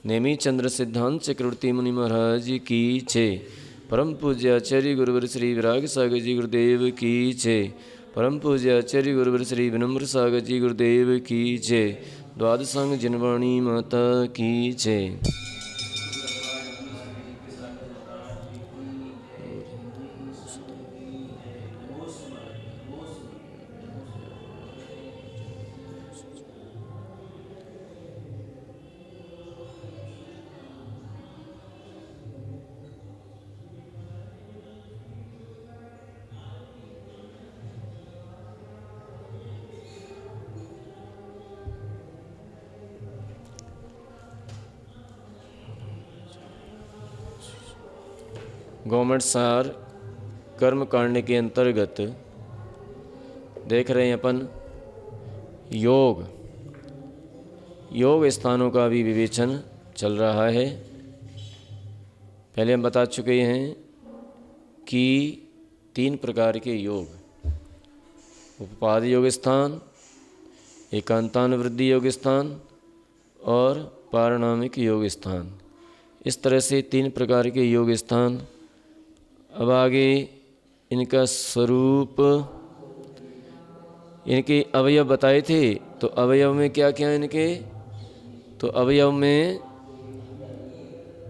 नेमी चंद्र सिद्धांत चक्रवर्ती मुनि महाराज की छे। परम पूज्य आचार्य गुरुवर श्री विराग सागर जी गुरुदेव की छे। परम पूज्य आचार्य गुरुवर श्री विनम्र सागर जी गुरुदेव की छे। द्वादशांग जिनवाणी माता की छे। गवर्नमेंट सार कर्म कांड के अंतर्गत देख रहे हैं अपन योग स्थानों का भी विवेचन चल रहा है। पहले हम बता चुके हैं कि 3 प्रकार के योग, उपपाद योग स्थान, एकांतानुवृत्ति योग स्थान और पारणामिक योग स्थान। इस तरह से 3 प्रकार के योग स्थान। अब आगे इनका स्वरूप, इनके अवयव बताए थे। तो अवयव में क्या क्या इनके, तो अवयव में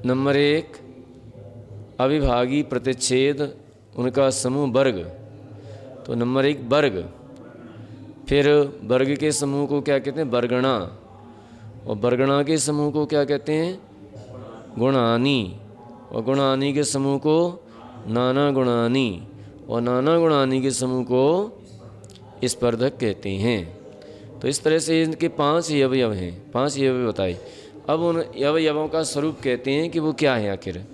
नंबर 1 अविभागी प्रतिच्छेद, उनका समूह वर्ग। तो नंबर 1 वर्ग। फिर वर्ग के समूह को क्या कहते हैं, वर्गणा। और वर्गणा के समूह को क्या कहते हैं, गुणानी। और गुणानी के समूह को नाना गुणानी। और नाना गुणानी के समूह को स्पर्धक कहते हैं। तो इस तरह से इनके 5 अवयव हैं, 5 अवयव बताए। अब उन अवयवों का स्वरूप कहते हैं कि वो क्या है आखिर।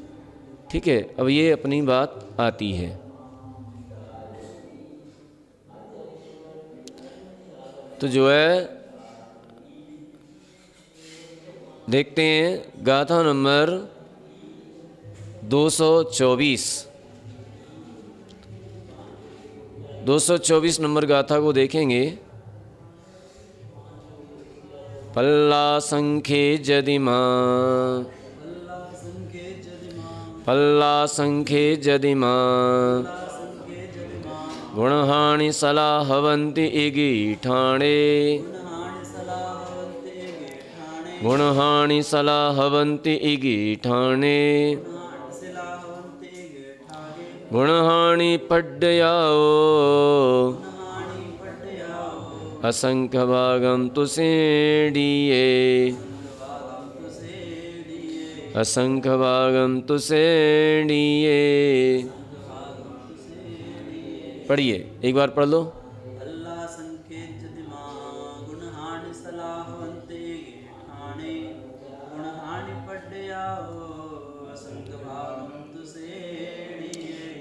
ठीक है, अब ये अपनी बात आती है। तो जो है देखते हैं गाथा नंबर 224 नंबर गाथा को देखेंगे। पल्ला संख्ये जदिमा, पल्ला संख्ये जदिमा, गुणहानि सलाहवन्ति इगीठाणे, गुणहानि सलाहवन्ति इगीठाणे, गुणहानि पड्डयाओ, असंख्य भागम तुसेडिये, असंख्य भागम तुसेडिये। पढ़िए, एक बार पढ़ लो।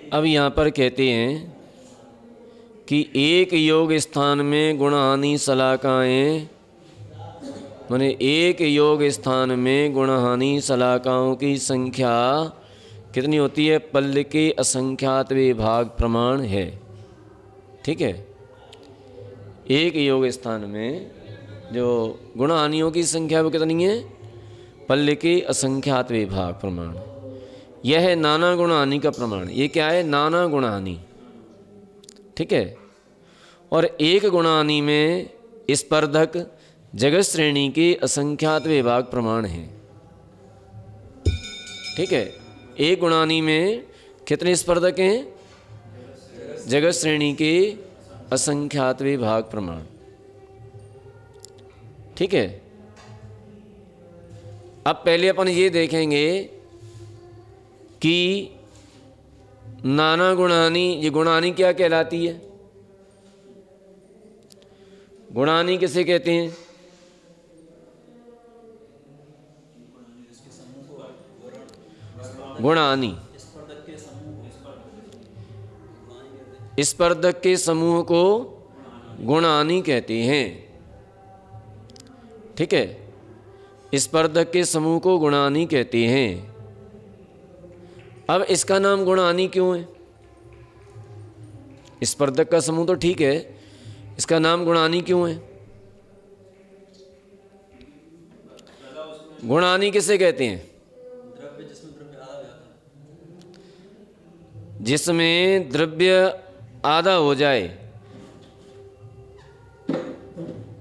अब यहाँ पर कहते हैं कि एक योग स्थान में गुणहानि शलाकाएँ, माने एक योग स्थान में गुणहानि शलाकाओं की संख्या कितनी होती है, पल्ल के असंख्यात विभाग प्रमाण है। ठीक है, एक योग स्थान में जो गुणहानियों की संख्या वो कितनी है, पल्ल के असंख्यात विभाग प्रमाण। यह है नाना गुणहानि का प्रमाण। ये क्या है, नाना गुणहानि। ठीक है, और एक गुणहानि में स्पर्धक जगत श्रेणी के असंख्यात विभाग प्रमाण हैं। ठीक है, एक गुणहानि में कितने स्पर्धक हैं, जगत श्रेणी के असंख्यात विभाग प्रमाण। ठीक है, अब पहले अपन ये देखेंगे कि नाना गुणहानि, ये गुणहानि क्या कहलाती है। गुणहानि किसे कहते हैं, गुणहानि स्पर्धक के समूह को गुणहानि कहते हैं। ठीक है, स्पर्धक के समूह को गुणहानि कहते हैं। अब इसका नाम गुणहानि क्यों है, स्पर्धक का समूह तो ठीक है, इसका नाम गुणहानि क्यों है। गुणानी किसे कहते हैं? जिसमें द्रव्य आधा हो जाए,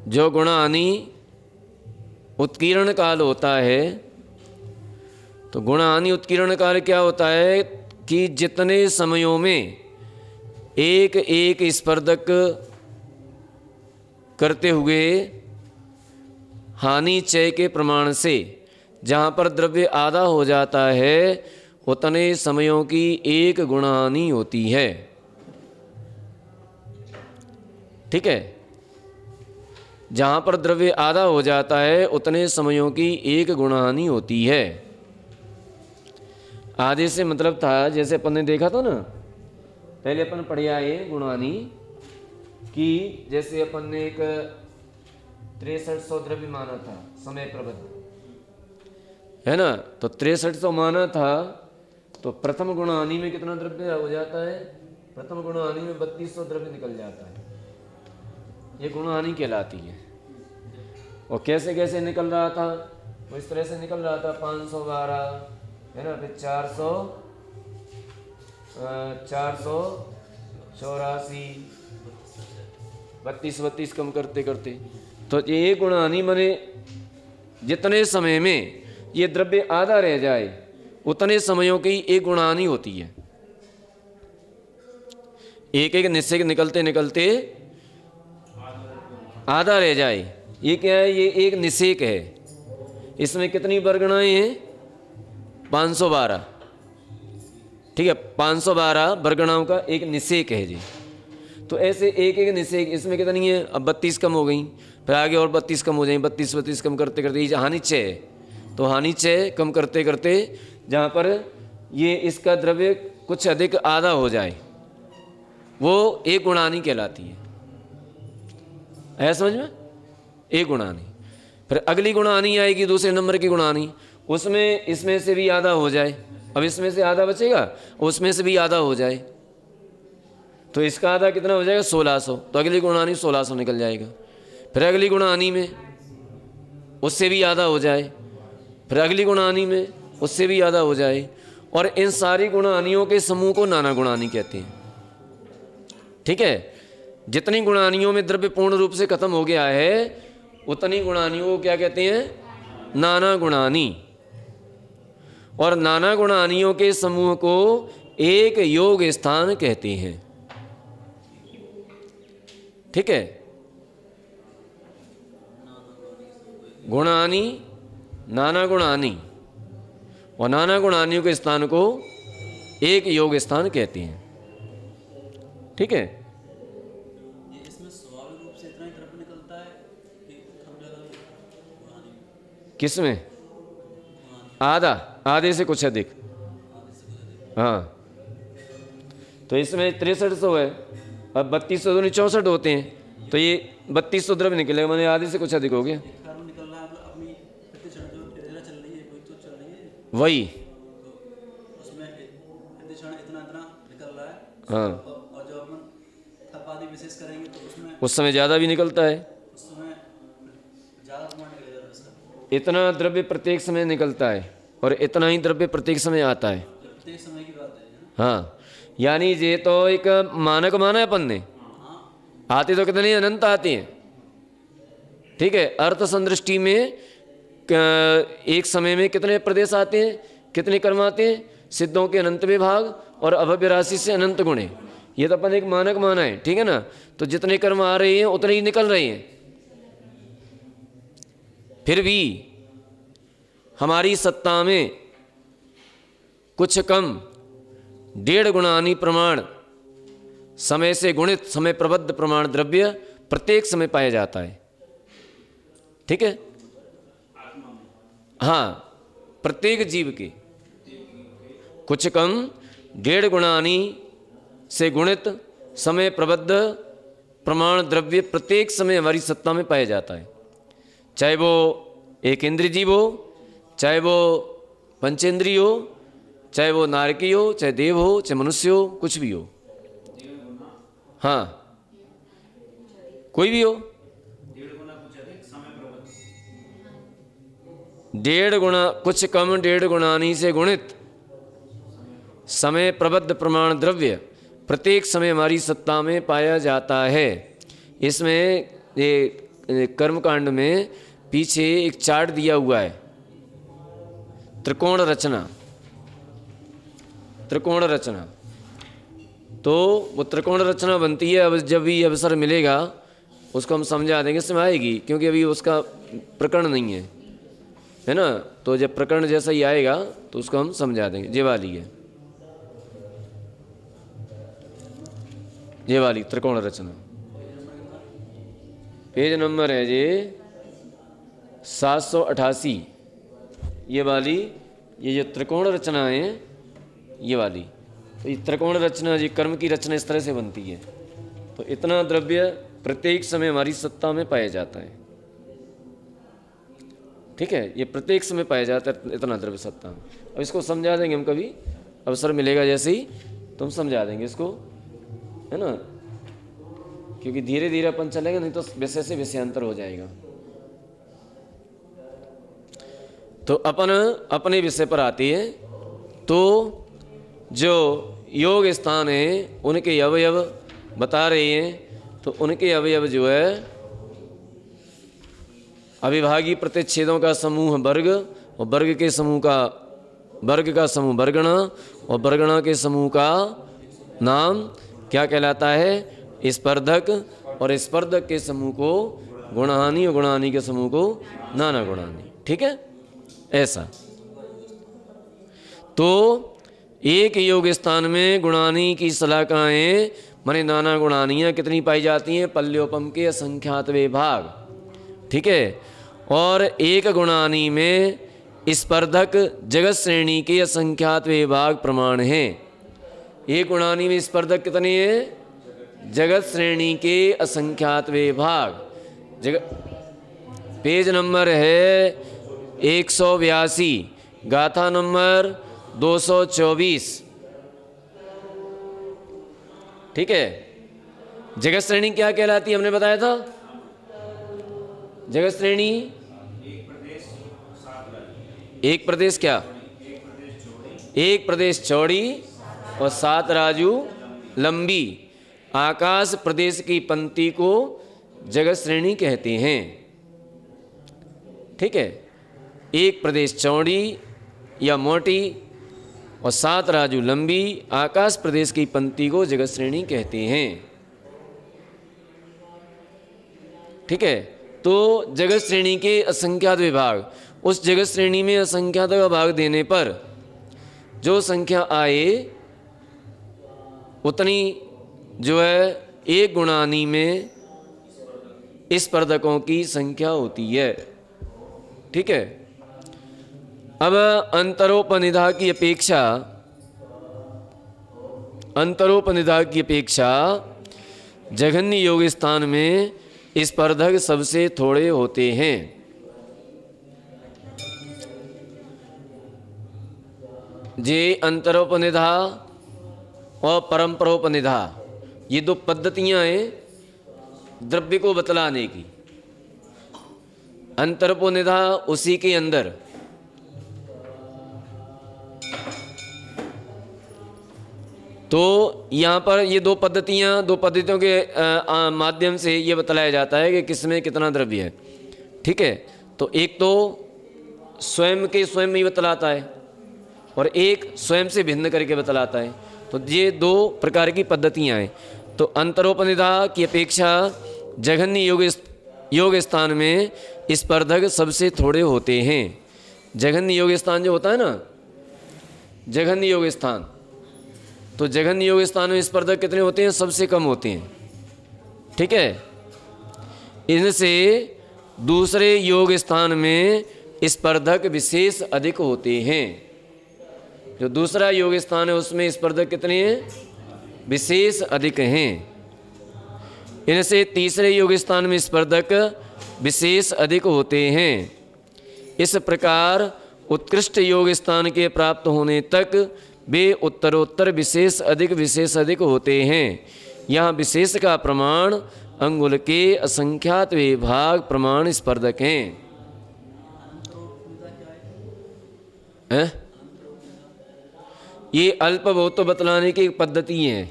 जो गुणानी उत्कीर्ण काल होता है। तो गुणानी उत्कीर्ण काल क्या होता है कि जितने समयों में एक एक स्पर्धक करते हुए हानि चय के प्रमाण से जहाँ पर द्रव्य आधा हो जाता है, उतने समयों की एक गुणानी होती है। ठीक है, जहाँ पर द्रव्य आधा हो जाता है उतने समयों की एक गुणानी होती है। आधे से मतलब था, जैसे अपन ने देखा था ना, पहले अपन पढ़े आए गुणानी कि जैसे अपन ने एक 6300 द्रव्य माना था समय प्रबद्ध, है ना। तो 6300 माना था, तो प्रथम गुणानी में कितना द्रव्य हो जाता है? प्रथम गुणानी में 3200 द्रव्य निकल जाता है। ये गुणानी कहलाती है। और कैसे कैसे निकल रहा था? तो इस तरह से निकल रहा था 512, है ना, फिर 484, 32 कम करते करते। तो ये गुणानी माने जितने समय में ये द्रव्य आधा रह जाए उतने समयों की एक गुणानी होती है। एक एक निश्चय निकलते निकलते आधा रह जाए, ये क्या है? ये एक निषेक है। इसमें कितनी वर्गणाएं हैं? 512। ठीक है, 512 वर्गणाओं का एक निषेक है जी। तो ऐसे एक एक निषेक, इसमें कितनी है? अब 32 कम हो गई, फिर आगे और 32 कम हो जाएंगी, 32 कम करते करते ये हानिचय है। तो हानिचय कम करते करते जहाँ पर ये इसका द्रव्य कुछ अधिक आधा हो जाए, वो एक गुणानी कहलाती है। है समझ में? एक गुणानी। फिर अगली गुणानी आएगी, दूसरे नंबर की गुणानी, उसमें इसमें से भी आधा हो जाए। अब इसमें से आधा बचेगा, उसमें से भी आधा हो जाए, तो इसका आधा कितना हो जाएगा? 1600। तो अगली गुणानी 1600 निकल जाएगा। फिर अगली गुणानी में उससे भी आधा हो जाए, फिर अगली गुणानी में उससे भी आधा हो जाए। और इन सारी गुणानियों के समूह को नाना गुणानी कहते हैं। ठीक है, जितनी गुणानियों में द्रव्य पूर्ण रूप से खत्म हो गया है उतनी गुणानियों को क्या कहते हैं? नाना गुणानी। और नाना गुणानियों के समूह को एक योग स्थान कहते हैं। ठीक है, गुणानी, नाना गुणानी, और नाना गुणानियों के स्थान को एक योग स्थान कहते हैं। ठीक है, इसमें स्वाभाविक रूप से इतना ही द्रव्य निकलता है कि कम ज्यादा किसमें? आधा, आधे से कुछ अधिक। हाँ, तो इसमें 6300 है, अब 3200 दूनी 64 होते हैं, तो ये 3200 द्रव्य निकलेगा, मैंने आधे से कुछ अधिक हो गया। कार्बन निकल रहा है, मतलब अपनी प्रतिक्षण जो क्रिया चल रही है कोई तो चल रही है, वही, तो उसमें प्रतिक्षण इतना इतना निकल रहा है। हाँ, और जो अपन थप आदि विशेष करेंगे तो उसमें उस समय ज़्यादा भी निकलता है। उस समय ज़्यादा प्रमाण निकलेगा इसका। इतना द्रव्य प्रत्येक समय निकलता है और इतना ही द्रव्य प्रत्येक समय आता है। तो प्रत्येक समय की बात है ना? हाँ, यानी ये तो एक मानक माना है अपन ने। आते तो कितने? अनंत आते हैं। ठीक है, अर्थ संदृष्टि में एक समय में कितने प्रदेश आते हैं, कितने कर्म आते हैं? सिद्धों के अनंत विभाग और अभव्य राशि से अनंत गुणे, ये तो अपन एक मानक माना है। ठीक है ना, तो जितने कर्म आ रहे हैं उतने ही निकल रहे हैं। फिर भी हमारी सत्ता में कुछ कम 1.5 गुणानी प्रमाण समय से गुणित समय प्रबद्ध प्रमाण द्रव्य प्रत्येक समय पाया जाता है। ठीक है, हाँ, प्रत्येक जीव के कुछ कम 1.5 गुणानी से गुणित समय प्रबद्ध प्रमाण द्रव्य प्रत्येक समय हमारी सत्ता में पाया जाता है। चाहे वो एक इंद्रिय जीव हो, चाहे वो पंचेंद्रिय हो, चाहे वो नारकी हो, चाहे देव हो, चाहे मनुष्य हो, कुछ भी हो। हाँ, कोई भी हो। डेढ़ गुणा कुछ कम डेढ़ गुणानी से गुणित समय प्रबद्ध प्रमाण द्रव्य प्रत्येक समय हमारी सत्ता में पाया जाता है। इसमें ये कर्मकांड में पीछे एक चार्ट दिया हुआ है, त्रिकोण रचना, त्रिकोण रचना। तो वो त्रिकोण रचना बनती है। अब जब भी अवसर मिलेगा उसको हम समझा देंगे, समय आएगी, क्योंकि अभी उसका प्रकरण नहीं है ना। तो जब प्रकरण जैसा ही आएगा तो उसको हम समझा देंगे। ये वाली है, ये वाली त्रिकोण रचना, पेज नंबर है ये 788। ये वाली, ये जो त्रिकोण रचना है ये वाली, तो ये त्रिकोण रचना, ये कर्म की रचना इस तरह से बनती है। तो इतना द्रव्य प्रत्येक समय हमारी सत्ता में पाया जाता है। ठीक है, ये प्रत्येक समय पाया जाता है इतना द्रव्य सत्ता में। अब इसको समझा देंगे हम, कभी अवसर मिलेगा जैसे ही तो हम समझा देंगे इसको, है ना, क्योंकि धीरे धीरे अपन चलेंगे, नहीं तो विषय से विषयांतर हो जाएगा। तो अपन अपने विषय पर आते हैं। तो जो योग स्थान है उनके अवयव बता रहे हैं। तो उनके अवयव जो है अविभागी प्रतिच्छेदों का समूह वर्ग, और वर्ग के समूह का, वर्ग का समूह वर्गणा, और वर्गणा के समूह का नाम क्या कहलाता है, स्पर्धक, और स्पर्धक के समूह को गुणहानि, और गुणहानि के समूह को नाना गुणहानि। ठीक है, ऐसा। तो एक योग स्थान में गुणानी की शलाकाएं माने नाना गुणानियाँ कितनी पाई जाती हैं, पल्योपम के असंख्यात विभाग। ठीक है, और एक गुणानी में स्पर्धक जगत श्रेणी के असंख्यात विभाग प्रमाण हैं। एक गुणानी में स्पर्धक कितने हैं, जगत श्रेणी के असंख्यात विभाग। पेज नंबर है 182, गाथा नंबर 224। ठीक है, जगत श्रेणी क्या कहलाती है, हमने बताया था। जगत श्रेणी एक प्रदेश क्या, एक प्रदेश चौड़ी और 7 राजू लंबी आकाश प्रदेश की पंक्ति को जगत श्रेणी कहते हैं। ठीक है, एक प्रदेश चौड़ी या मोटी और 7 राजू लंबी आकाश प्रदेश की पंक्ति को जगत श्रेणी कहते हैं। ठीक है, तो जगत श्रेणी के असंख्यात विभाग, उस जगत श्रेणी में असंख्यात विभाग देने पर जो संख्या आए उतनी जो है एक गुणानी में स्पर्धकों की संख्या होती है। ठीक है, अब अंतरोपनिधा की अपेक्षा, अंतरोपनिधा की अपेक्षा जघन्य योग स्थान में स्पर्धक सबसे थोड़े होते हैं। जे अंतरोपनिधा और परंपरोपनिधा, ये दो पद्धतियां हैं द्रव्य को बतलाने की। अंतरोपनिधा उसी के अंदर, तो यहाँ पर ये दो पद्धतियों के माध्यम से ये बतलाया जाता है कि किसमें कितना द्रव्य है। ठीक है, तो एक तो स्वयं के स्वयं ही बतलाता है और एक स्वयं से भिन्न करके बतलाता है। तो ये दो प्रकार की पद्धतियाँ हैं। तो अंतरोपनिधा की अपेक्षा जघन्य योग स्थान में स्पर्धक सबसे थोड़े होते हैं। जघन्य योग स्थान जो होता है ना, जघन्य योग स्थान, तो जघन्य योग स्थान में स्पर्धक कितने होते हैं, सबसे कम होते हैं। ठीक है, इनसे दूसरे योग स्थान में स्पर्धक विशेष अधिक होते हैं। जो दूसरा योग स्थान है उसमें स्पर्धक कितने हैं, विशेष अधिक हैं। इनसे तीसरे योग स्थान में स्पर्धक विशेष अधिक होते हैं। इस प्रकार उत्कृष्ट योग स्थान के प्राप्त होने तक वे उत्तरोत्तर विशेष अधिक होते हैं। यहाँ विशेष का प्रमाण अंगुल के असंख्यात विभाग प्रमाण स्पर्धक हैं। हैं? ये अल्प बहुत बतलाने की एक पद्धति है।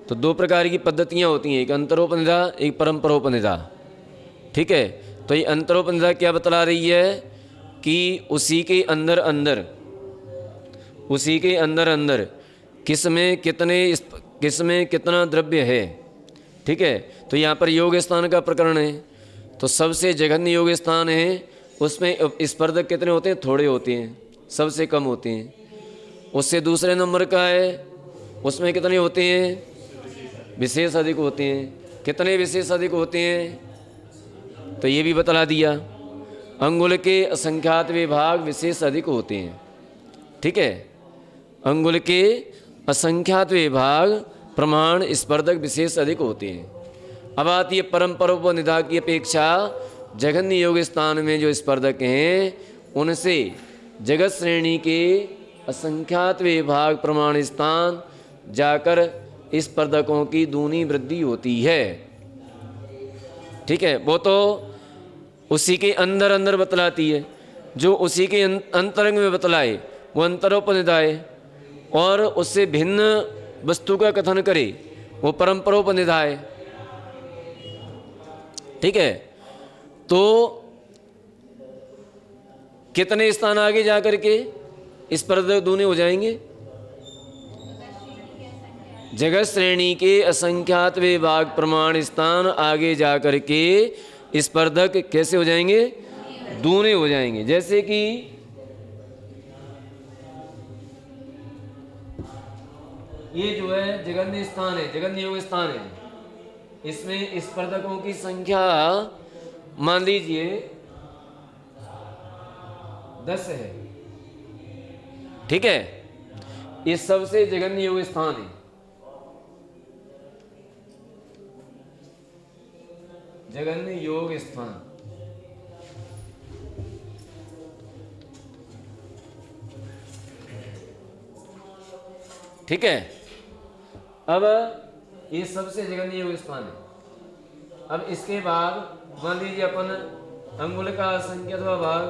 तो दो प्रकार की पद्धतियाँ होती हैं, एक अंतरोपनिधा, एक परंपरोपनिधा। ठीक है, तो ये अंतरोपनिधा क्या बतला रही है कि उसी के अंदर अंदर किसमें कितना द्रव्य है। ठीक है, तो यहाँ पर योग स्थान का प्रकरण है, तो सबसे जघन्य योग स्थान है, उसमें स्पर्धक कितने होते हैं? थोड़े होते हैं, सबसे कम होते हैं। उससे दूसरे नंबर का है, उसमें कितने होते हैं? विशेष अधिक होते हैं। कितने विशेष अधिक होते हैं? तो ये भी बतला दिया, अंगुल के असंख्यात विभाग विशेष अधिक होते हैं। ठीक है, अंगुल के असंख्यात विभाग प्रमाण स्पर्धक विशेष अधिक होते हैं। अब आती है परंपरोपनिधा की अपेक्षा जघन्य योग स्थान में जो स्पर्धक हैं उनसे जगत श्रेणी के असंख्यात विभाग प्रमाण स्थान जाकर स्पर्धकों की दूनी वृद्धि होती है। ठीक है, वो तो उसी के अंदर बतलाती है। जो उसी के अंतरंग में बतलाए वो अंतरोपनिधा है, और उससे भिन्न वस्तु का कथन करे वो परंपरोपनिधा है। ठीक है, तो कितने स्थान आगे जाकर के स्पर्धक दूने हो जाएंगे? जगत श्रेणी के असंख्यात विभाग प्रमाण स्थान आगे जाकर के स्पर्धक कैसे हो जाएंगे? दूने हो जाएंगे। जैसे कि ये जो है जघन्य स्थान है, जघन्य योग स्थान है, इसमें स्पर्धकों की संख्या मान लीजिए 10 है। ठीक है, ये सबसे जघन्य योग स्थान है। जघन्य योग स्थान, ठीक है। अब ये सबसे जघन्य योग स्थान है। अब इसके बाद मान लीजिए अपन अंगुल का असंख्यत्व भाग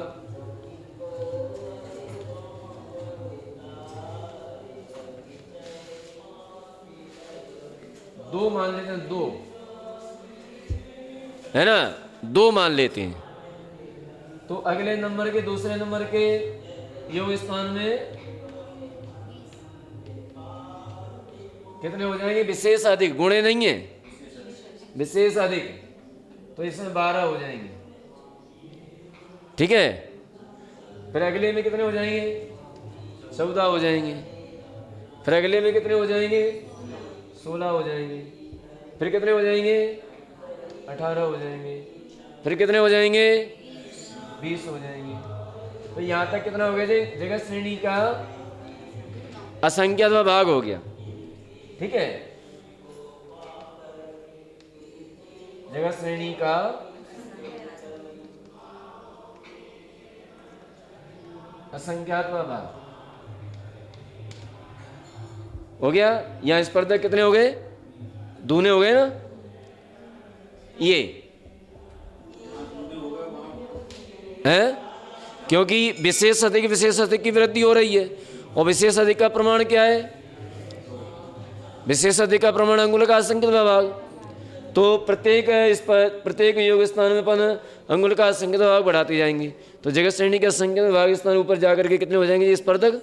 दो मान लेते हैं, दो है ना, दो मान लेते हैं। तो अगले नंबर के दूसरे नंबर के योग स्थान में कितने हो जाएंगे? विशेष अधिक, गुणे नहीं है, विशेष अधिक, तो इसमें 12 हो जाएंगे। ठीक है, फिर अगले में कितने हो जाएंगे? 14 हो जाएंगे। फिर अगले में कितने हो जाएंगे? 16 हो जाएंगे। फिर कितने हो जाएंगे? 18 हो जाएंगे। फिर कितने हो जाएंगे? 20 हो जाएंगे। तो यहाँ तक कितना हो गया जी? जगत श्रेणी का असंख्यात्व भाग हो गया। ठीक है, जगत श्रेणी का असंख्यात्व भाग हो गया। यहाँ स्पर्धक कितने हो गए? दूने हो गए ना। ये है क्योंकि विशेष अधिक की वृद्धि हो रही है, और विशेष अधिक का प्रमाण क्या है? विशेष अधिक का प्रमाण अंगुल का असंख्यत्व भाग। तो प्रत्येक योग स्थान में अपन अंगुल का असंख्यत्व भाग बढ़ाते जाएंगे, तो जगत श्रेणी के असंख्यत्व भाग स्थान ऊपर जाकर के कितने हो जाएंगे? ये स्पर्धक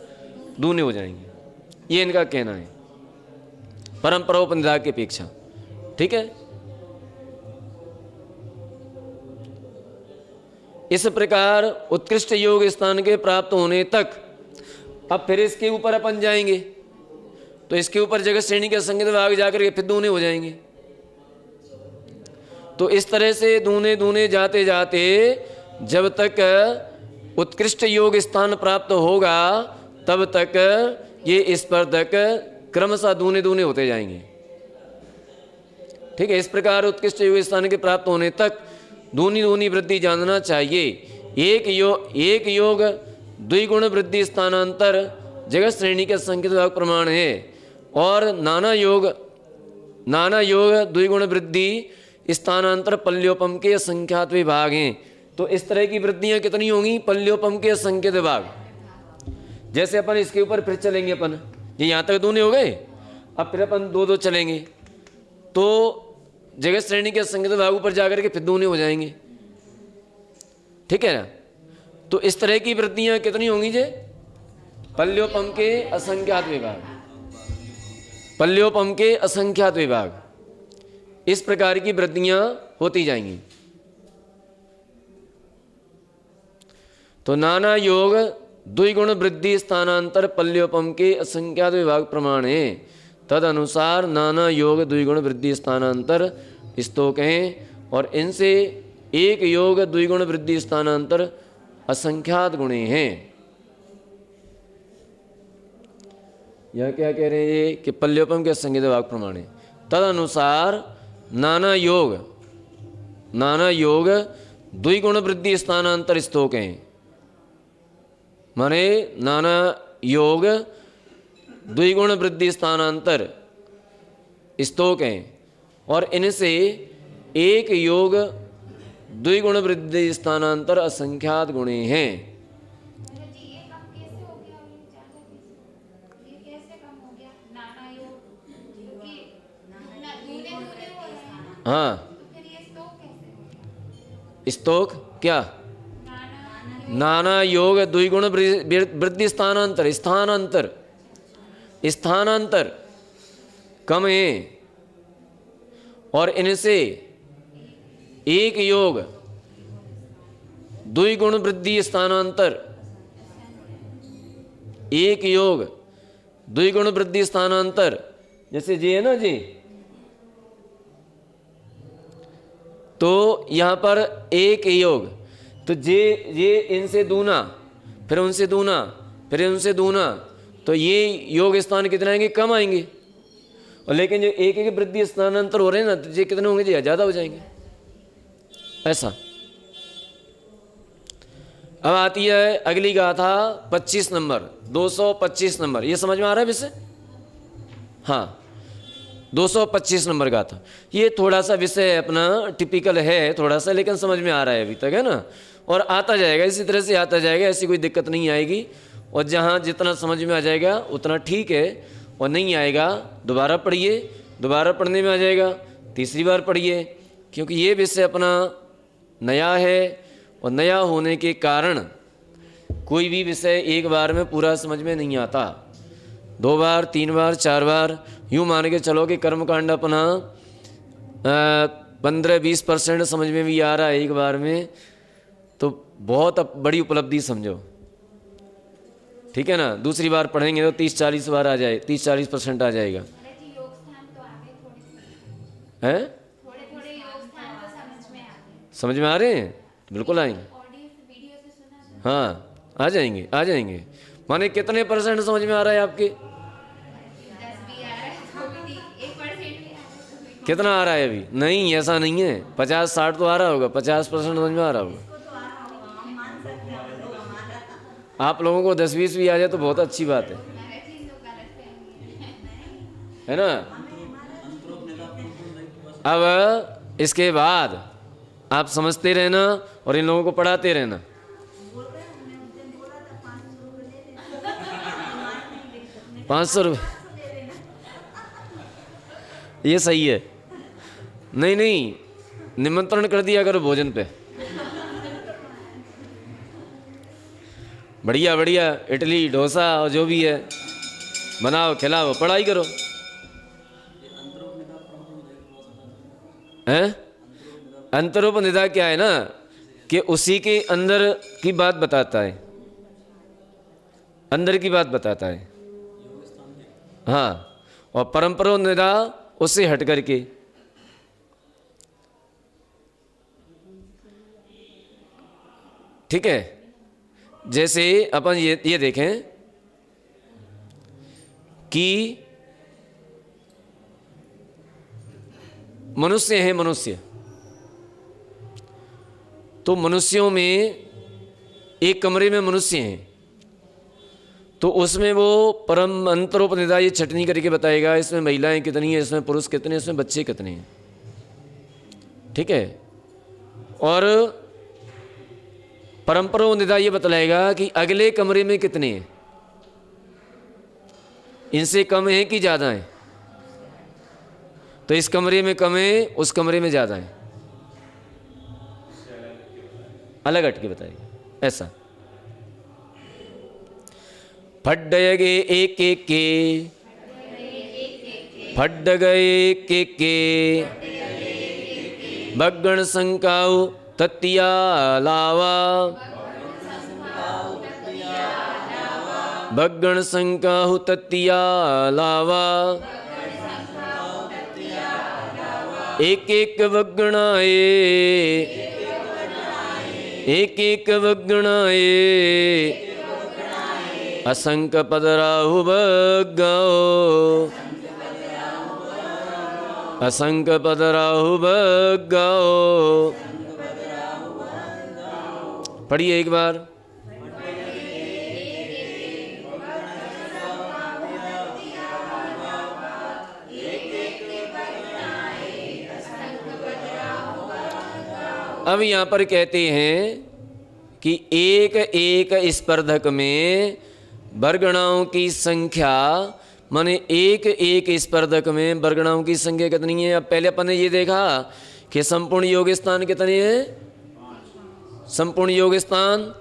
दूने हो जाएंगे। ये इनका कहना है परंपरोपनिधा की अपेक्षा। ठीक है, इस प्रकार उत्कृष्ट योग स्थान के प्राप्त होने तक अब फिर इसके ऊपर अपन जाएंगे, तो इसके ऊपर जगत श्रेणी के असंख्यत्व भाग जाकर के फिर दूने हो जाएंगे। तो इस तरह से दूने दूने जाते जाते जब तक उत्कृष्ट योग स्थान प्राप्त होगा तब तक ये स्पर्धक क्रमशः दूने दूने होते जाएंगे। ठीक है, इस प्रकार उत्कृष्ट योग स्थान के प्राप्त होने तक दूनी दूनी वृद्धि जानना चाहिए। एक योग द्विगुण वृद्धि स्थानांतर जगत श्रेणी के असंख्यत्व भाग प्रमाण है, और नाना योग द्विगुण वृद्धि स्थानांतर पल्योपम के असंख्यात विभाग हैं। तो इस तरह की वृद्धियां कितनी होंगी? पल्योपम के असंख्यत विभाग। जैसे अपन इसके ऊपर फिर चलेंगे, अपन ये यहाँ तक दूने हो गए, अब फिर अपन दो दो चलेंगे तो जगत श्रेणी के असंख्य भाग ऊपर जाकर के फिर दूने हो जाएंगे, ठीक है ना। तो इस तरह की वृत्तियां कितनी होंगी जे? पल्योपम के असंख्यात विभाग, पल्योपम के असंख्यात विभाग, इस प्रकार की वृत्तियां होती जाएंगी। तो नाना योग द्विगुण वृद्धि स्थानांतर पल्योपम के असंख्यात विभाग प्रमाण है, तद अनुसार नाना योग द्विगुण वृद्धि स्थानांतर स्तोक हैं और इनसे एक योग द्विगुण वृद्धि स्थानांतर असंख्यात गुणे हैं। यह क्या कह रहे हैं कि पल्योपम के असंख्यात विभाग प्रमाण है, तद अनुसार नाना योग द्विगुण वृद्धि स्थानांतर स्तोक हैं, माने नाना योग द्विगुण वृद्धि स्थानांतर स्तोक हैं और इनसे एक योग द्विगुण वृद्धि स्थानांतर असंख्यात गुणे हैं। जी ये कम कैसे हो गया और ये ज्यादा कैसे, ये कैसे कम हो गया? नाना योग क्योंकि ना दूने दूने हो रहे हैं, हाँ, तो फिर ये स्तोक कैसे हो गया? स्तोक क्या? नाना नाना योग द्विगुण वृद्धि स्थानांतर, स्थानांतर कम है और इनसे एक योग द्विगुण वृद्धि स्थानांतर, एक योग द्विगुण वृद्धि स्थानांतर, जैसे जी है ना जी, तो यहां पर एक योग, तो ये इनसे दूना, फिर उनसे दूना, फिर उनसे दूना, तो ये योग स्थान कितने आएंगे? कम आएंगे। और लेकिन जो एक एक वृद्धि स्थानांतर हो रहे हैं ना, तो ये कितने होंगे जी? ज़्यादा हो जाएंगे। ऐसा। अब आती है अगली गाथा 25 नंबर, 225 नंबर, ये समझ में आ रहा है विषय? हाँ, 225 नंबर गाथा। ये थोड़ा सा विषय अपना टिपिकल है थोड़ा सा, लेकिन समझ में आ रहा है अभी तक, है ना, और आता जाएगा, इसी तरह से आता जाएगा, ऐसी कोई दिक्कत नहीं आएगी। और जहाँ जितना समझ में आ जाएगा उतना ठीक है, और नहीं आएगा दोबारा पढ़िए, दोबारा पढ़ने में आ जाएगा, तीसरी बार पढ़िए, क्योंकि ये विषय अपना नया है और नया होने के कारण कोई भी विषय एक बार में पूरा समझ में नहीं आता, 2 बार 3 बार 4 बार यूँ मान के चलो कि कर्मकांड अपना 15-20% समझ में भी आ रहा है एक बार में, तो बहुत बड़ी उपलब्धि समझो, ठीक है ना। दूसरी बार पढ़ेंगे तो 30-40 बार आ जाए, 30-40% आ जाएगा। जी योग स्थान तो आ गए थोड़े हैं? थोड़े थोड़े योग स्थान तो समझ में आ गए। समझ में आ रहे हैं? बिल्कुल आएंगे, ऑडियो से वीडियो से सुना था। हाँ आ जाएंगे, आ जाएंगे। माने कितने परसेंट समझ में आ रहा है आपके? 10 भी आ रहा है तो भी 1% भी आ रहा है तो भी कितना आ रहा है अभी? नहीं, ऐसा नहीं है, 50-60 तो आ रहा होगा, 50% समझ में आ रहा होगा। आप लोगों को 10-20 भी आ जाए तो बहुत अच्छी बात है, हमारा चीज तो गलत फहमी है ना। अब इसके बाद आप समझते रहना और इन लोगों को पढ़ाते रहना। ₹500 ये सही है। नहीं, निमंत्रण कर दिया करो भोजन पे, बढ़िया बढ़िया इडली डोसा और जो भी है बनाओ, खिलाओ, पढ़ाई करो। हैं? अंतरोपनिधा क्या है ना, कि उसी के अंदर की बात बताता है, अंदर की बात बताता है। हाँ, और परंपरोनिधा उससे हट करके। ठीक है, जैसे अपन ये देखें कि मनुष्य है, मनुष्य तो मनुष्यों में एक कमरे में मनुष्य हैं, तो उसमें वो परम अंतरोपनिधा ये छटनी करके बताएगा, इसमें महिलाएं कितनी हैं, इसमें पुरुष कितने हैं, इसमें बच्चे कितने हैं। ठीक है, और परंपरोपनिधा ये बतलाएगा कि अगले कमरे में कितने हैं, इनसे कम है कि ज़्यादा है? तो इस कमरे में कम है, उस कमरे में ज़्यादा है, अलग हट के बताइए ऐसा। फड्डयगे एक एक के, फड्ड गए एक एक के, बग्गण संकाउ तत्तिया लावा, बग्गण संकाहु तत्तिया लावा, एक एक बग्गणाए, एक एक बग्गणाए, असंक पदराहु बग्गाओ, असंक पदराहु बग्गाओ। पढ़िए एक बार। अब यहाँ पर कहते हैं कि एक एक स्पर्धक में बरगणाओं की संख्या, माने एक एक स्पर्धक में बरगणाओं की संख्या कितनी है? अब पहले अपन ने ये देखा कि संपूर्ण योग स्थान कितने हैं? संपूर्ण योग स्थान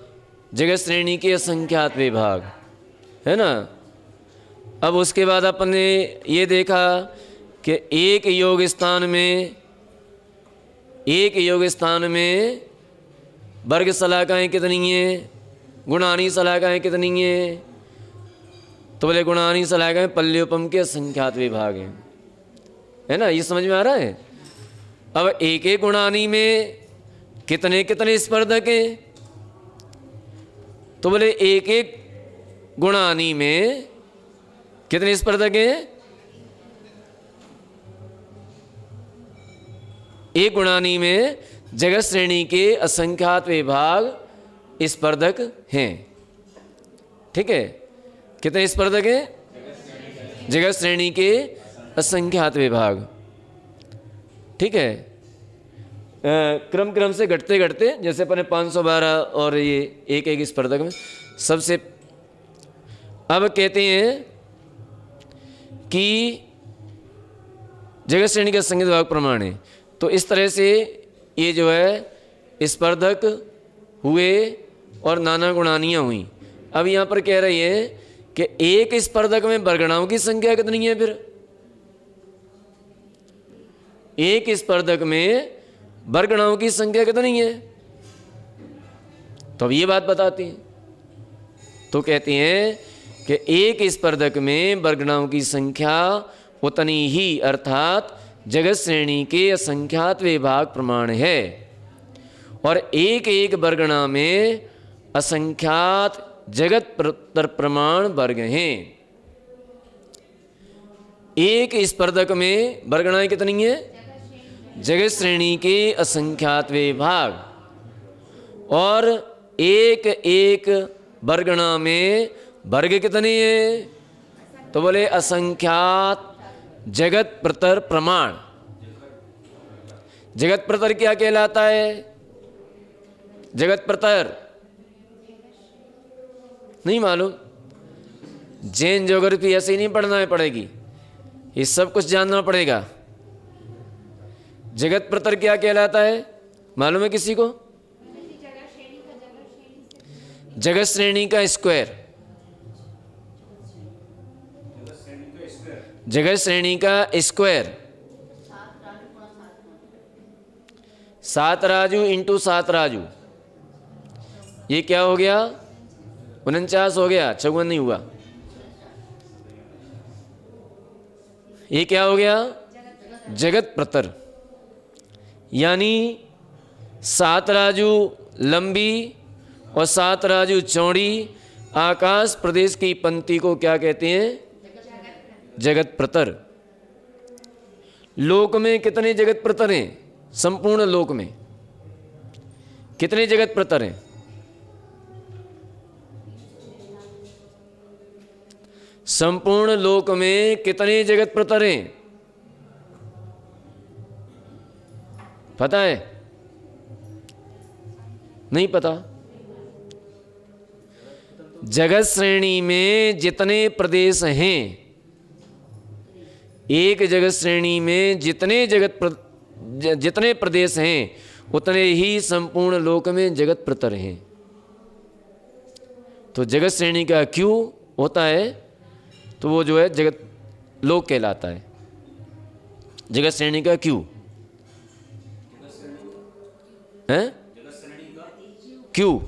जगत श्रेणी के असंख्यात विभाग, है ना। अब उसके बाद अपन ने ये देखा कि एक योग स्थान में वर्ग शलाकाएँ कितनी हैं, गुणानी शलाकाएँ कितनी हैं? तो बोले गुणानी शलाकाएँ पल्योपम के असंख्यात विभाग हैं, है ना। ये समझ में आ रहा है। अब एक एक गुणानी में कितने कितने स्पर्धक हैं? तो बोले एक एक गुणानी में कितने स्पर्धक हैं? एक गुणानी में जगत श्रेणी के असंख्यात विभाग स्पर्धक हैं। ठीक है, कितने स्पर्धक हैं? जगत श्रेणी के असंख्यात विभाग। ठीक है, क्रम क्रम से घटते घटते जैसे अपने 512 और ये एक एक स्पर्धक में सबसे। अब कहते हैं कि जगत श्रेणी के असंख्यात विभाग प्रमाण है। तो इस तरह से ये जो है स्पर्धक हुए और नाना गुणानियाँ हुई। अब यहाँ पर कह रही है कि एक स्पर्धक में बरगणाओं की संख्या कितनी है? फिर एक स्पर्धक में बरगणाओं की संख्या कितनी है? तो अब ये बात बताती हैं। तो कहते हैं कि एक स्पर्धक में बरगणाओं की संख्या उतनी ही, अर्थात जगत श्रेणी के असंख्यात विभाग प्रमाण है। और एक एक बरगणा में असंख्यात जगत प्रमाण वर्ग हैं। एक स्पर्धक में बरगणाएं कितनी है? जगत श्रेणी के असंख्यात विभाग। और एक एक बरगणा में वर्ग कितने हैं? तो बोले असंख्यात जगत प्रतर प्रमाण। जगत प्रतर क्या कहलाता है? जगत प्रतर नहीं मालूम? जैन ज्योग्राफी ऐसे ही नहीं पढ़ना पड़ेगी, ये सब कुछ जानना पड़ेगा। जगत प्रतर क्या कहलाता है मालूम है किसी को? जगत श्रेणी का स्क्वायर। जगत श्रेणी का स्क्वायर 7 राजू इंटू 7 राजू, ये क्या हो गया? 49 हो गया, 54 नहीं हुआ। ये क्या हो गया? जगत प्रतर। यानी 7 राजू लंबी और 7 राजू चौड़ी आकाश प्रदेश की पंक्ति को क्या कहते हैं? जगत प्रतर। लोक में कितने जगत प्रतर हैं? संपूर्ण लोक में कितने जगत प्रतर हैं? संपूर्ण लोक में कितने जगत प्रतर हैं? पता है? नहीं पता? जगत श्रेणी में जितने प्रदेश हैं एक जगत श्रेणी में जितने प्रदेश हैं उतने ही संपूर्ण लोक में जगत प्रतर हैं। तो जगत श्रेणी का क्यों होता है, तो वो जो है जगत लोक कहलाता है। जगत श्रेणी का क्यों है, क्यों?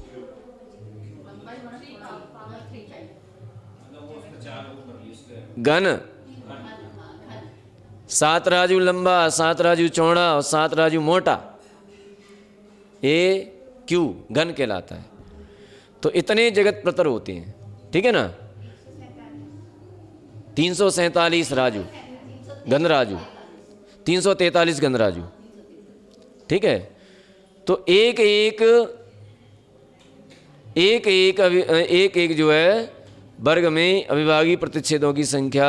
घन, 7 राजू लंबा, 7 राजू चौड़ा और 7 राजू मोटा, ये क्यों घन कहलाता है। तो इतने जगत प्रतर होते हैं, ठीक है ना। 347 राजू घन राजू, 343 घन राजू, ठीक है। तो एक एक जो है वर्ग में अविभाज्य प्रतिच्छेदों की संख्या,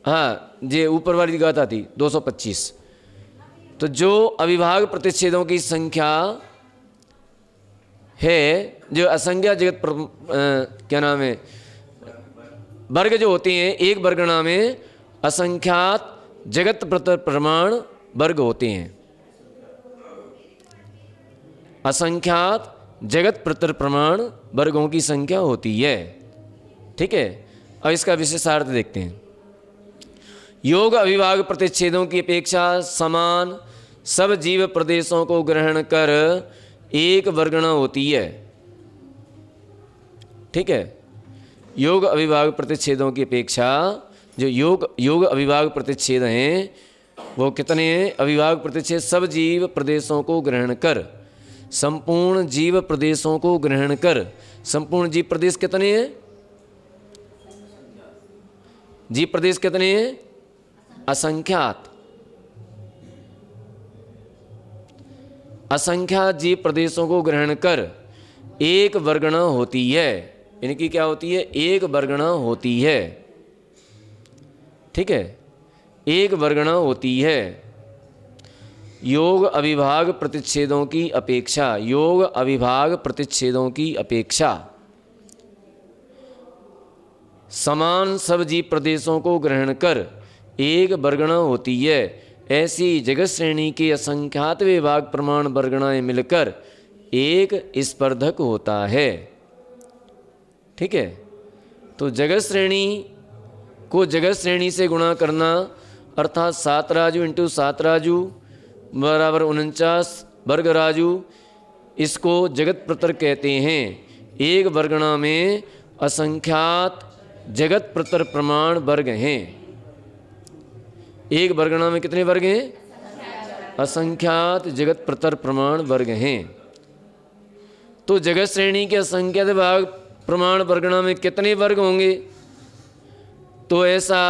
हाँ ये ऊपर वाली गाथा थी 225। तो जो अविभाज्य प्रतिच्छेदों की संख्या है, जो असंख्य जगत क्या नाम है वर्ग जो होते हैं, एक वर्गणा में असंख्यात जगत प्रमाण वर्ग होते हैं। असंख्यात जगत प्रमाण वर्गों की संख्या होती है, ठीक है। अब इसका विशेषार्थ देखते हैं। योग अविभाज्य प्रतिच्छेदों की अपेक्षा समान सब जीव प्रदेशों को ग्रहण कर एक वर्गणा होती है, ठीक है। योग अविभाज्य प्रतिच्छेदों की अपेक्षा जो योग अविभाज्य प्रतिच्छेद हैं वो कितने हैं? अविभाज्य प्रतिच्छेद सब जीव प्रदेशों को ग्रहण कर, संपूर्ण जीव प्रदेशों को ग्रहण कर। संपूर्ण जीव प्रदेश कितने हैं? जीव प्रदेश कितने हैं? असंख्यात। असंख्यात जीव प्रदेशों को ग्रहण कर एक वर्गणा होती है। इनकी क्या होती है? एक वर्गणा होती है, ठीक है, एक वर्गणा होती है। योग अविभाज्य प्रतिच्छेदों की अपेक्षा, योग अविभाज्य प्रतिच्छेदों की अपेक्षा समान सब जीव प्रदेशों को ग्रहण कर एक वर्गणा होती है। ऐसी जगत श्रेणी के असंख्यात विभाग प्रमाण वर्गणाएं मिलकर एक स्पर्धक होता है, ठीक है। तो जगत श्रेणी को जगत श्रेणी से गुणा करना अर्थात 7 राजू इंटू 7 राजू बराबर 49 वर्ग राजू, इसको जगत प्रतर कहते हैं। एक वर्गणा में असंख्यात जगत प्रतर प्रमाण वर्ग हैं। एक वर्गणा में कितने वर्ग हैं? असंख्यात जगत प्रतर प्रमाण वर्ग हैं। तो जगत श्रेणी के असंख्यात भाग प्रमाण वर्गणा में कितने वर्ग होंगे? तो ऐसा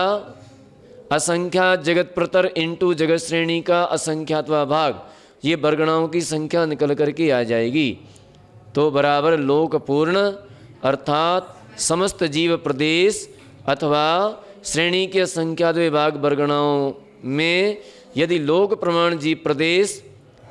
असंख्यात जगत प्रतर इंटू जगत श्रेणी का असंख्यातवा भाग, ये वर्गणाओं की संख्या निकल करके आ जाएगी। तो बराबर लोकपूर्ण अर्थात समस्त जीव प्रदेश अथवा श्रेणी के असंख्यात विभाग वर्गणाओं में यदि लोक प्रमाण जीव प्रदेश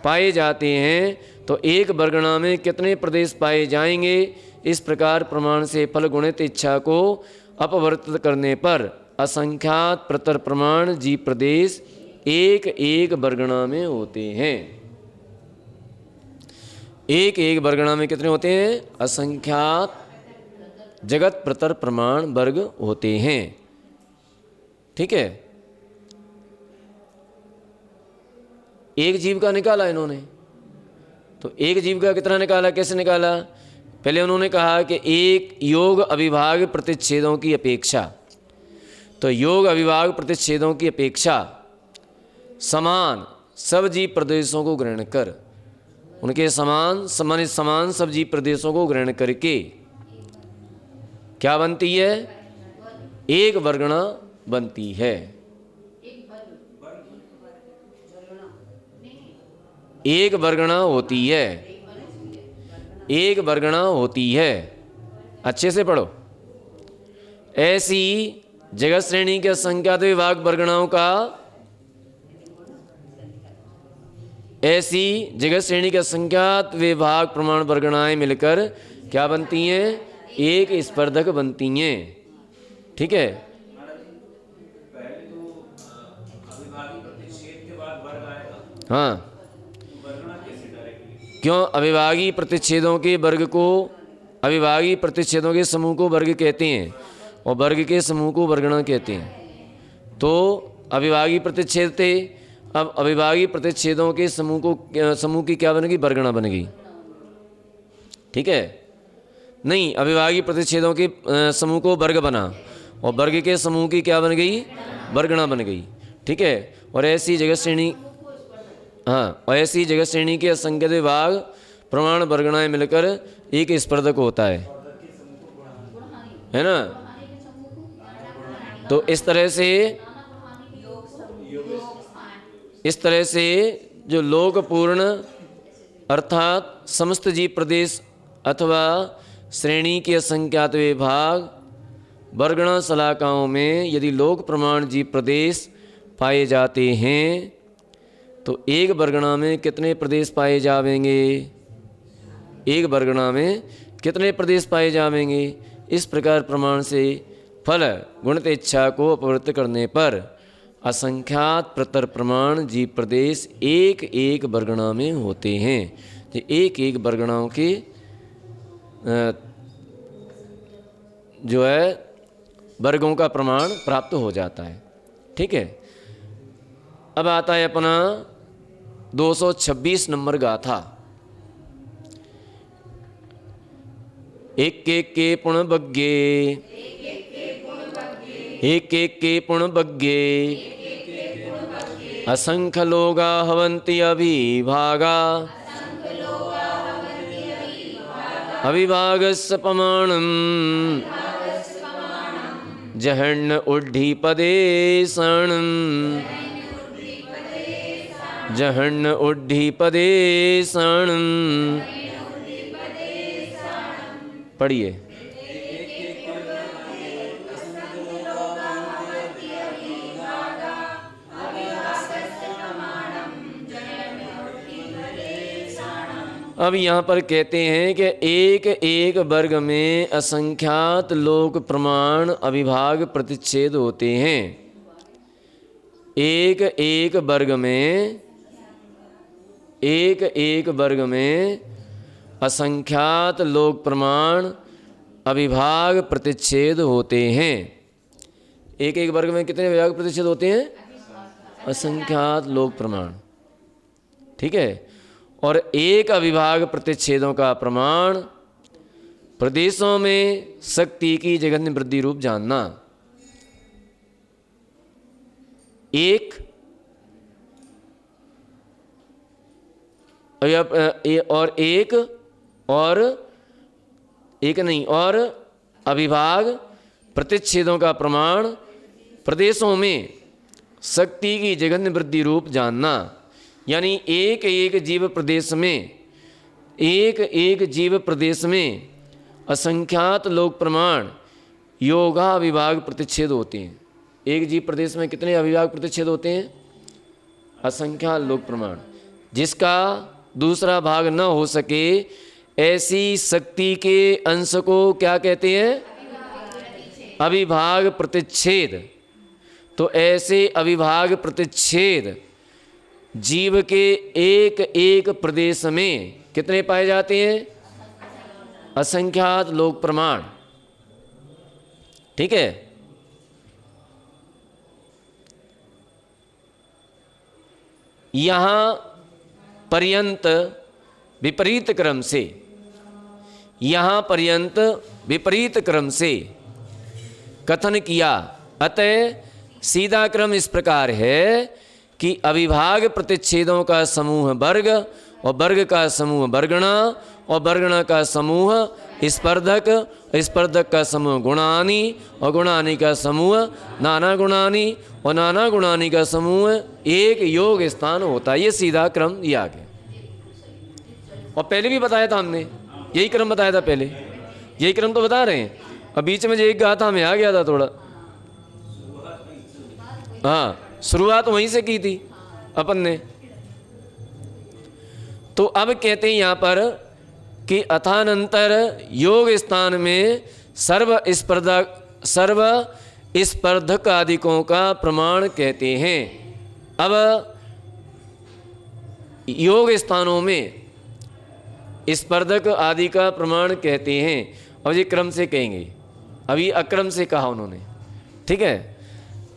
पाए जाते हैं तो एक वर्गणा में कितने प्रदेश पाए जाएंगे? इस प्रकार प्रमाण से फल गुणित इच्छा को अपवर्तित करने पर असंख्यात प्रतर प्रमाण जीव प्रदेश एक एक वर्गणा में होते हैं। एक एक वर्गणा में कितने होते हैं? असंख्यात जगत प्रतर प्रमाण वर्ग होते हैं, ठीक है। एक जीव का निकाला इन्होंने, तो एक जीव का कितना निकाला? कैसे निकाला? पहले उन्होंने कहा कि एक योग अविभाज्य प्रतिच्छेदों की अपेक्षा, तो योग अविभाज्य प्रतिच्छेदों की अपेक्षा समान सब जीव प्रदेशों को ग्रहण कर, उनके समान सब जीव प्रदेशों को ग्रहण करके क्या बनती है? एक वर्गणा बनती है। एक वर्गणा होती है, एक वर्गणा होती है। अच्छे से पढ़ो। ऐसी जगत श्रेणी के असंख्यात विभाग वर्गणाओं का, ऐसी जगत श्रेणी के असंख्यात विभाग प्रमाण वर्गणाएं मिलकर क्या बनती हैं? एक स्पर्धक बनती हैं, ठीक है। हाँ, क्यों? अविभागी प्रतिच्छेदों के वर्ग को, अविभागी प्रतिच्छेदों के समूह को वर्ग कहते हैं और वर्ग के समूह को वर्गणा कहते हैं। तो अविभागी प्रतिच्छेद थे, अब अविभागी प्रतिच्छेदों के समूह की क्या बनेगी? वर्गणा बनेगी। ठीक है? नहीं, अविभागी प्रतिच्छेदों के समूह को वर्ग बना और वर्ग के समूह की क्या बन गई? वर्गणा बन गई। ठीक है? और ऐसी जगत श्रेणी, हाँ, और ऐसी जगत श्रेणी के असंख्य विभाग प्रमाण वर्गणाएं मिलकर एक स्पर्धक होता है ना? तो इस तरह से जो लोकपूर्ण अर्थात समस्त जीव प्रदेश अथवा श्रेणी के असंख्यात विभाग वर्गणा शलाकाओं में यदि लोक प्रमाण जीव प्रदेश पाए जाते हैं तो एक वर्गणा में कितने प्रदेश पाए जावेंगे? एक वर्गणा में कितने प्रदेश पाए जावेंगे? इस प्रकार प्रमाण से फल गुणित इच्छा को अपवृत्त करने पर असंख्यात प्रतर प्रमाण जीव प्रदेश एक एक वर्गणा में होते हैं। एक एक वर्गणाओं के जो है वर्गों का प्रमाण प्राप्त हो जाता है। ठीक है? अब आता है अपना 226 नंबर गाथा। एक एक के पुण बग्गे, एक एक के पुण बग्गे, असंख्य लोगा हवन्ति अभिभागा, अविभागस्य प्रमाणम् जहण्य उड्ढीपदेशणम्, जहण्य उड्ढीपदेशणम्। पढ़िए। अब यहाँ पर कहते हैं कि एक एक वर्ग में असंख्यात लोक प्रमाण अविभाग प्रतिच्छेद होते हैं। एक एक वर्ग में असंख्यात लोक प्रमाण अविभाग प्रतिच्छेद होते हैं। एक एक वर्ग में कितने विभाग प्रतिच्छेद होते हैं? असंख्यात लोक प्रमाण। ठीक है? और एक अविभाग प्रतिच्छेदों का प्रमाण प्रदेशों में शक्ति की जघन्य वृद्धि रूप जानना। एक और अविभाग प्रतिच्छेदों का प्रमाण प्रदेशों में शक्ति की जघन्य वृद्धि रूप जानना। यानी एक एक जीव प्रदेश में असंख्यात लोक प्रमाण योगा अविभाग प्रतिच्छेद होते हैं। एक जीव प्रदेश में कितने अविभाग प्रतिच्छेद होते हैं? असंख्यात लोक प्रमाण। जिसका दूसरा भाग न हो सके ऐसी शक्ति के अंश को क्या कहते हैं? अविभाग प्रतिच्छेद। तो ऐसे अविभाग प्रतिच्छेद जीव के एक एक प्रदेश में कितने पाए जाते हैं? असंख्यात लोक प्रमाण। ठीक है? यहाँ पर्यंत विपरीत क्रम से कथन किया। अतः सीधा क्रम इस प्रकार है कि अविभाग प्रतिच्छेदों का समूह वर्ग और वर्ग का समूह वर्गणा और वर्गणा का समूह स्पर्धक, स्पर्धक का समूह गुणानी और गुणानी का समूह नाना गुणानी और नाना गुणानी का समूह एक योग स्थान होता है। ये सीधा क्रम दिया गया और पहले भी बताया था हमने, यही क्रम बताया था पहले, यही क्रम तो बता रहे हैं। अब बीच में जो एक गाथा में आ गया था थोड़ा, हाँ, शुरुआत वहीं से की थी अपन ने। तो अब कहते हैं यहाँ पर कि अथानंतर योग स्थान में सर्व स्पर्धक आदिकों का प्रमाण कहते हैं। अब योग स्थानों में स्पर्धक आदि का प्रमाण कहते हैं। अब ये क्रम से कहेंगे, अभी अक्रम से कहा उन्होंने, ठीक है।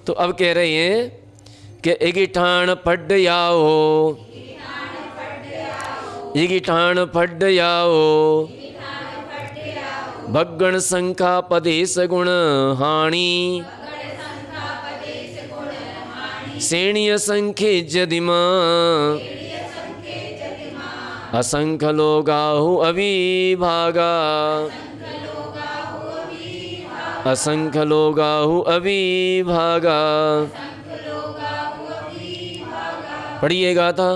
तो अब कह रहे हैं कि इगिठान फड्ड याओ, इगिठान फड्ड याओ, भगण संख्या पदेश गुण हानि, श्रेणीय संख्य जदिमा, असंख्य लोगाहु अविभागा, असंख्य लोगाहु अविभागा। पढ़िएगा था।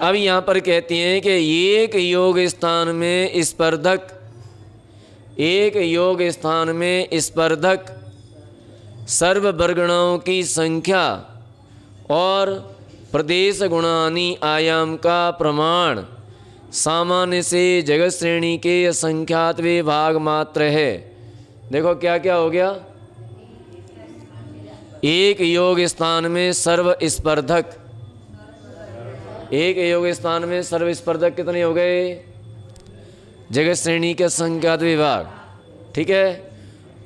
अब यहाँ पर कहते हैं कि एक योग स्थान में स्पर्धक, एक योग स्थान में स्पर्धक सर्व वर्गणाओं की संख्या और प्रदेश गुणानी आयाम का प्रमाण सामान्य से जगत श्रेणी के असंख्यात विभाग मात्र है। देखो क्या क्या हो गया। एक योग स्थान में सर्व स्पर्धक, एक योग स्थान में सर्व स्पर्धक कितने हो गए? जगत श्रेणी के संख्यात विभाग, ठीक है।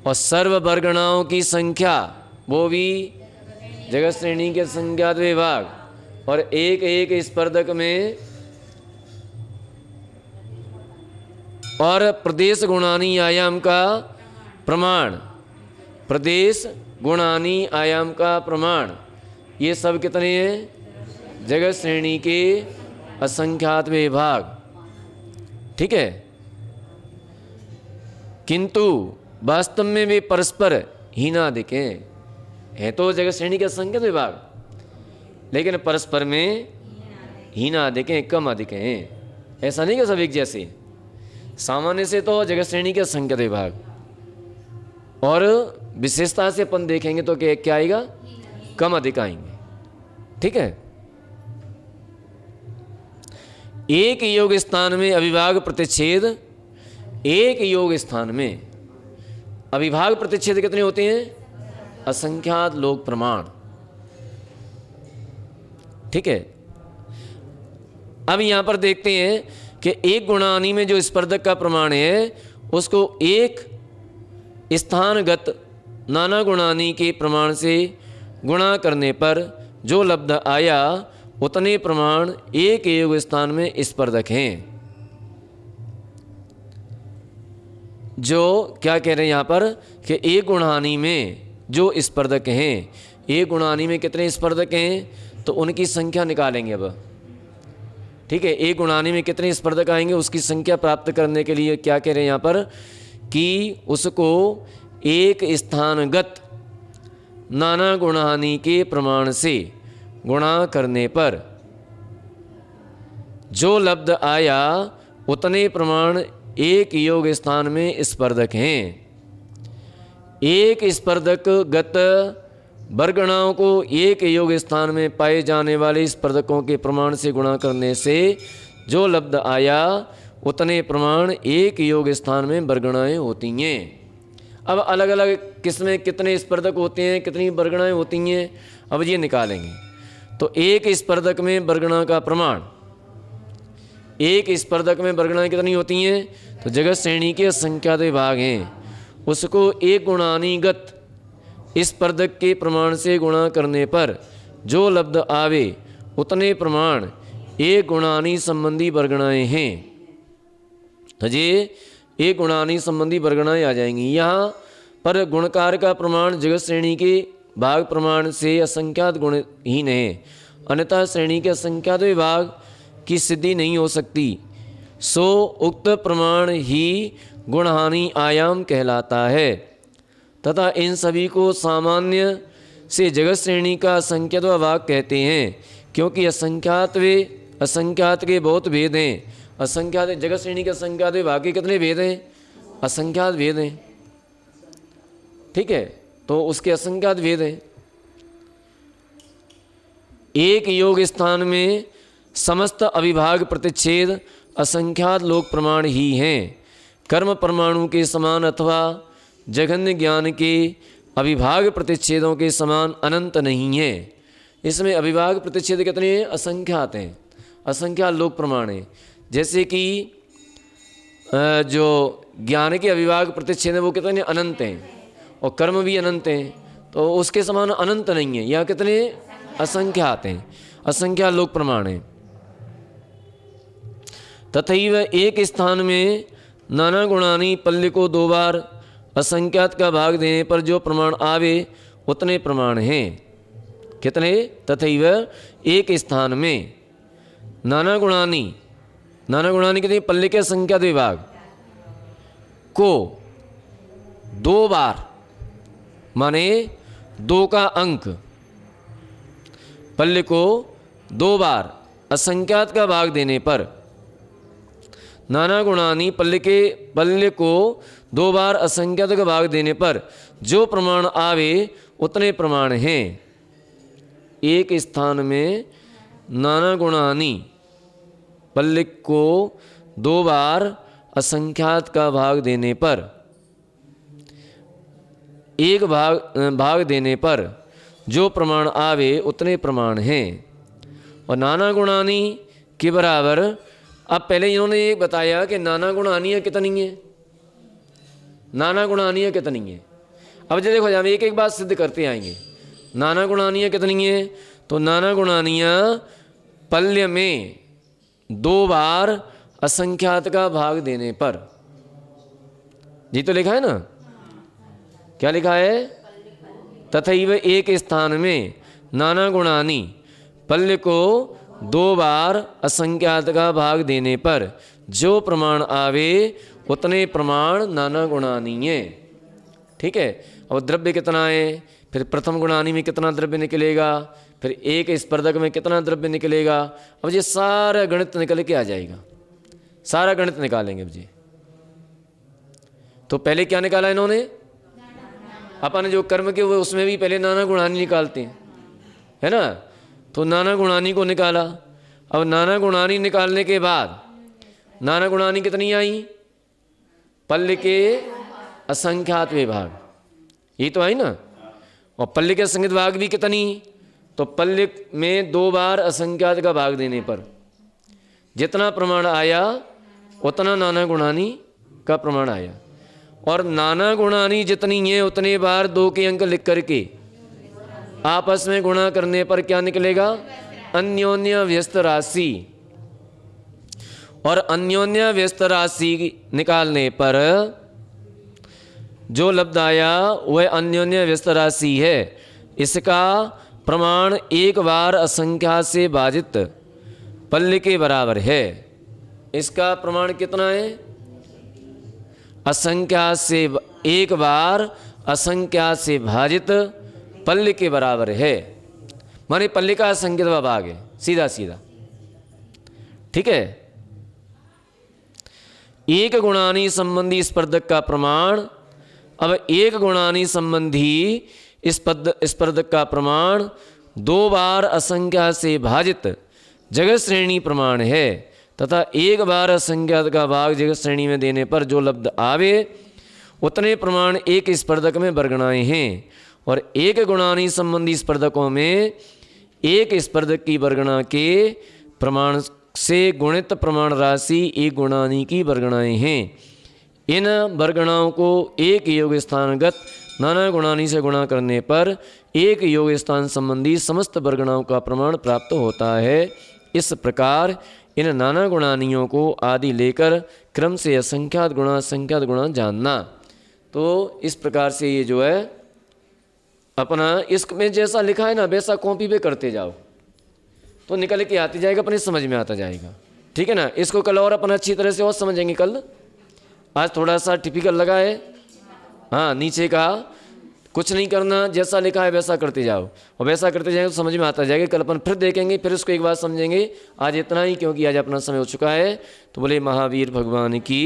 और सर्व वर्गणाओं की संख्या वो भी जगत श्रेणी के संख्यात विभाग, और एक एक स्पर्धक में और प्रदेश गुणानी आयाम का प्रमाण, प्रदेश गुणानी आयाम का प्रमाण, ये सब कितने हैं? जगत श्रेणी के असंख्यात विभाग, ठीक है। किंतु वास्तव में वे परस्पर हीनाधिक हैं तो जगत श्रेणी के असंख्यात विभाग, लेकिन परस्पर में हीनाधिक हैं, कम अधिक हैं। ऐसा नहीं कि सब एक जैसे। सामान्य से तो जगत श्रेणी के असंख्यात विभाग, और विशेषता से अपन देखेंगे तो क्या आएगा? कम अधिक आएंगे, ठीक है। एक योग स्थान में अविभाग प्रतिच्छेद, एक योग स्थान में अविभाग प्रतिच्छेद कितने होते हैं? असंख्यात लोक प्रमाण, ठीक है। अब यहां पर देखते हैं कि एक गुणानी में जो स्पर्धक का प्रमाण है उसको एक स्थानगत नाना गुणानी के प्रमाण से गुणा करने पर जो लब्ध आया उतने प्रमाण एक योग स्थान में स्पर्धक हैं। जो क्या कह रहे हैं यहाँ पर कि एक गुणानी में जो स्पर्धक हैं, एक गुणानी में कितने स्पर्धक हैं तो उनकी संख्या निकालेंगे अब, ठीक है। एक गुणानी में कितने स्पर्धक आएंगे उसकी संख्या प्राप्त करने के लिए क्या कह रहे हैं यहाँ पर कि उसको एक स्थानगत नाना गुणानी के प्रमाण से गुणा करने पर जो लब्ध आया उतने प्रमाण एक योग स्थान में स्पर्धक हैं। एक स्पर्धक गत वर्गणाओं को एक योग स्थान में पाए जाने वाले स्पर्धकों के प्रमाण से गुणा करने से जो लब्ध आया उतने प्रमाण एक योग स्थान में वर्गणाएं होती हैं। अब अलग अलग किसमें कितने स्पर्धक होते हैं, कितनी वर्गणाएं होती हैं, अब ये निकालेंगे। तो एक स्पर्धक में वर्गणा का प्रमाण, एक स्पर्धक में वर्गणाएं कितनी होती हैं तो जगत श्रेणी के असंख्यात विभाग हैं, उसको एक गुणानीगत स्पर्धक के प्रमाण से गुणा करने पर जो लब्ध आवे उतने प्रमाण एक गुणानी संबंधी वर्गणाएं हैं। तो ये एक गुणानी संबंधी वर्गणाएं आ जाएंगी। यहाँ पर गुणकार का प्रमाण जगत श्रेणी के भाग प्रमाण से असंख्यात गुणहीन है, अन्यथा श्रेणी के असंख्यात विभाग की सिद्धि नहीं हो सकती। सो उक्त प्रमाण ही गुणहानि आयाम कहलाता है तथा इन सभी को सामान्य से जगत श्रेणी का असंख्यात भाग कहते हैं, क्योंकि असंख्यात के बहुत भेद हैं। असंख्यात जगत श्रेणी के असंख्यात विभाग के कितने भेद हैं? असंख्यात भेद हैं, ठीक है। तो उसके असंख्यात भेद हैं। एक योग स्थान में समस्त अविभाग प्रतिच्छेद असंख्यात लोक प्रमाण ही हैं। कर्म परमाणु के समान अथवा जघन्य ज्ञान के अविभाग प्रतिच्छेदों के समान अनंत नहीं है। इसमें अविभाग प्रतिच्छेद कितने हैं? असंख्यात हैं, असंख्यात लोक प्रमाण हैं। जैसे कि जो ज्ञान के अविभाग प्रतिच्छेद हैं वो कितने? अनंत हैं, और कर्म भी अनंत हैं, तो उसके समान अनंत नहीं है। यह कितने? असंख्यात हैं, असंख्यात लोक प्रमाण हैं। तथैव एक स्थान में नाना गुणानी पल्य को 2 बार असंख्यात का भाग देने पर जो प्रमाण आवे उतने प्रमाण हैं। कितने? तथैव एक स्थान में नाना गुणानी, नाना गुणानी कितने? पल्य के असंख्यात विभाग को 2 बार, माने 2 का अंक, पल्य को 2 बार असंख्यात का भाग देने पर, नाना गुणानी पल्य को 2 बार असंख्यात का भाग देने पर जो प्रमाण आवे उतने प्रमाण हैं। एक स्थान में नाना गुणानी पल्य को 2 बार असंख्यात का भाग देने पर, एक भाग देने पर जो प्रमाण आवे उतने प्रमाण हैं। और नाना गुणानी के बराबर, अब पहले इन्होंने ये बताया कि नाना गुणानियाँ कितनी हैं, नाना गुणानियाँ कितनी हैं। अब जो देखो, हम एक एक बात सिद्ध करते आएंगे। नाना गुणानियाँ कितनी हैं? तो नाना गुणानियाँ पल्य में 2 बार असंख्यात का भाग देने पर, जी तो लिखा है ना, क्या लिखा है? तथैव एक स्थान में नाना गुणानी पल्य को 2 बार असंख्यात का भाग देने पर जो प्रमाण आवे उतने प्रमाण नाना गुणानीय। ठीक है। और द्रव्य कितना है? फिर प्रथम गुणानी में कितना द्रव्य निकलेगा, फिर एक स्पर्धक में कितना द्रव्य निकलेगा। अब ये सारा गणित निकल के आ जाएगा, सारा गणित निकालेंगे अब जी। तो पहले क्या निकाला इन्होंने? अपन जो कर्म के वो उसमें भी पहले नाना गुणानी निकालते हैं, है ना। तो नाना गुणानी को निकाला। अब नाना गुणानी निकालने के बाद नाना गुणानी कितनी आई? पल्य के असंख्यात विभाग, ये तो आई ना। और पल्य के असंख्यात भाग भी कितनी? तो पल्य में 2 बार असंख्यात का भाग देने पर जितना प्रमाण आया उतना नाना गुणानी का प्रमाण आया। और नाना गुणानी जितनी है उतने बार 2 के अंक लिख करके आपस में गुणा करने पर क्या निकलेगा? अन्योन्य व्यस्त राशि। और अन्योन्य व्यस्त राशि निकालने पर जो लब्ध आया वह अन्योन्य व्यस्त राशि है। इसका प्रमाण 1 बार असंख्यात से भाजित पल्य के बराबर है। इसका प्रमाण कितना है? असंख्यात से 1 बार असंख्यात से भाजित पल्य के बराबर है। माने पल्य का असंख्यात भाग है, सीधा सीधा। ठीक है। एक गुणानी संबंधी स्पर्धक का प्रमाण, अब एक गुणानी संबंधी स्पर्धक का प्रमाण 2 बार असंख्यात से भाजित जगत श्रेणी प्रमाण है तथा 1 बार असंख्यात का भाग जगत श्रेणी में देने पर जो लब्ध आवे उतने प्रमाण एक स्पर्धक में बरगणाए हैं। और एक गुणानी संबंधी स्पर्धकों में एक स्पर्धक की बरगणा के प्रमाण से गुणित प्रमाण राशि एक गुणानी की बरगणाएँ हैं। इन बरगणाओं को एक योग स्थानगत नाना गुणानी से गुणा करने पर एक योग स्थान संबंधी समस्त बरगणाओं का प्रमाण प्राप्त होता है। इस प्रकार इन नाना गुणानियों को आदि लेकर क्रम से असंख्यात गुणा जानना। तो इस प्रकार से ये जो है अपना इसमें जैसा लिखा है ना वैसा कॉपी पे करते जाओ तो निकल के आती जाएगा, अपने समझ में आता जाएगा। ठीक है ना। इसको कल और अपन अच्छी तरह से और समझेंगे। कल आज थोड़ा सा टिपिकल लगा है। हाँ, नीचे का कुछ नहीं करना, जैसा लिखा है वैसा करते जाओ और वैसा करते जाएंगे तो समझ में आता जाएगा। कल अपन फिर देखेंगे, फिर उसको एक बार समझेंगे। आज इतना ही, क्योंकि आज अपना समय हो चुका है। तो बोले महावीर भगवान की